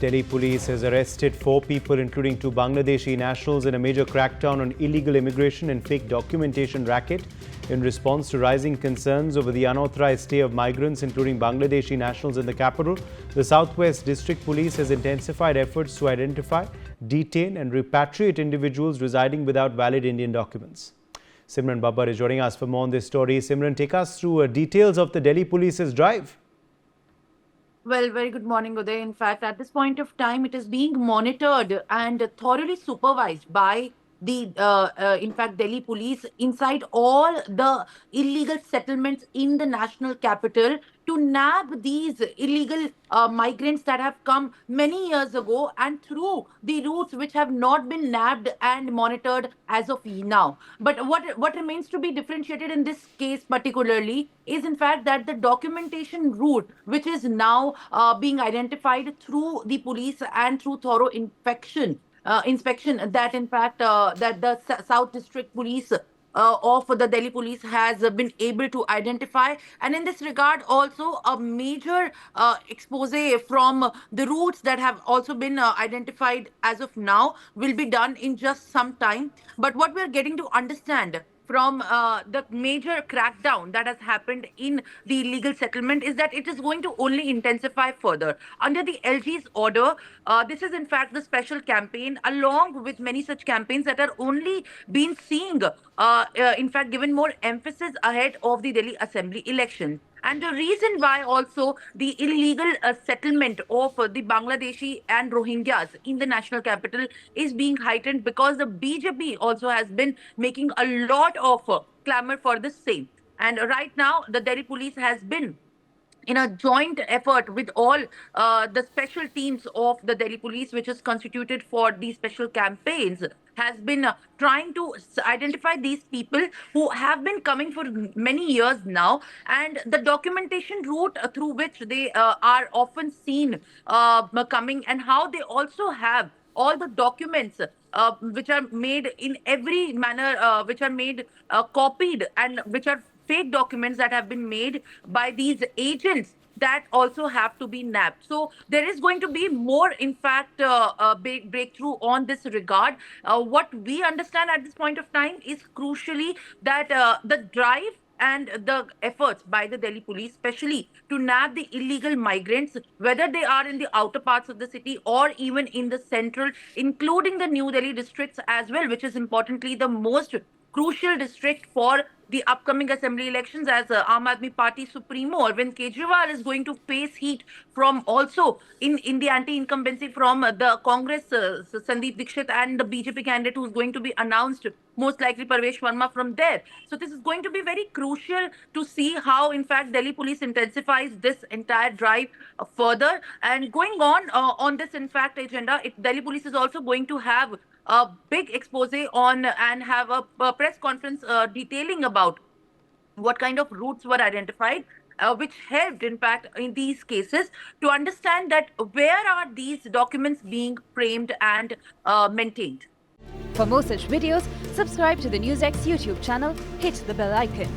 Delhi police has arrested 4 people, including 2 Bangladeshi nationals, in a major crackdown on illegal immigration and fake documentation racket in response to rising concerns over the unauthorized stay of migrants, including Bangladeshi nationals, in the capital. The Southwest District Police has intensified efforts to identify, detain and repatriate individuals residing without valid Indian documents. Simran Babbar is joining us for more on this story. Simran, take us through details of the Delhi police's drive. Well, very good morning, Uday. In fact, at this point of time, it is being monitored and thoroughly supervised by the, in fact, Delhi police inside all the illegal settlements in the national capital to nab these illegal migrants that have come many years ago and through the routes which have not been nabbed and monitored as of now. But what remains to be differentiated in this case particularly is in fact that the documentation route which is now being identified through the police and through thorough inspection that in fact that the South District Police of the Delhi police has been able to identify. And in this regard, also a major expose from the routes that have also been identified as of now will be done in just some time. But what we're getting to understand from the major crackdown that has happened in the illegal settlement is that it is going to only intensify further. Under the LG's order, this is in fact the special campaign, along with many such campaigns that are only been seeing, in fact, given more emphasis ahead of the Delhi Assembly election. And the reason why also the illegal settlement of the Bangladeshi and Rohingyas in the national capital is being heightened because the BJP also has been making a lot of clamor for the same. And right now, the Delhi police has been in a joint effort with all the special teams of the Delhi police, which is constituted for these special campaigns, has been trying to identify these people who have been coming for many years now, and the documentation route through which they are often seen coming, and how they also have all the documents which are made in every manner, which are made copied, and which are fake documents that have been made by these agents that also have to be nabbed. So there is going to be more, in fact, breakthrough on this regard. What we understand at this point of time is crucially that the drive and the efforts by the Delhi police, especially to nab the illegal migrants, whether they are in the outer parts of the city or even in the central, including the New Delhi districts as well, which is importantly the most crucial district for the upcoming assembly elections, as Aam Aadmi Party Supremo Arvind Kejriwal is going to face heat from also in the anti-incumbency from the Congress, Sandeep Dixit, and the BJP candidate who's going to be announced, most likely Parvesh Verma from there. So this is going to be very crucial to see how, in fact, Delhi police intensifies this entire drive further. And going on this, in fact, agenda, Delhi police is also going to have a big expose on and have a press conference detailing about what kind of routes were identified, which helped, in fact, in these cases to understand that where are these documents being framed and maintained. For more such videos, subscribe to the NewsX YouTube channel, hit the bell icon.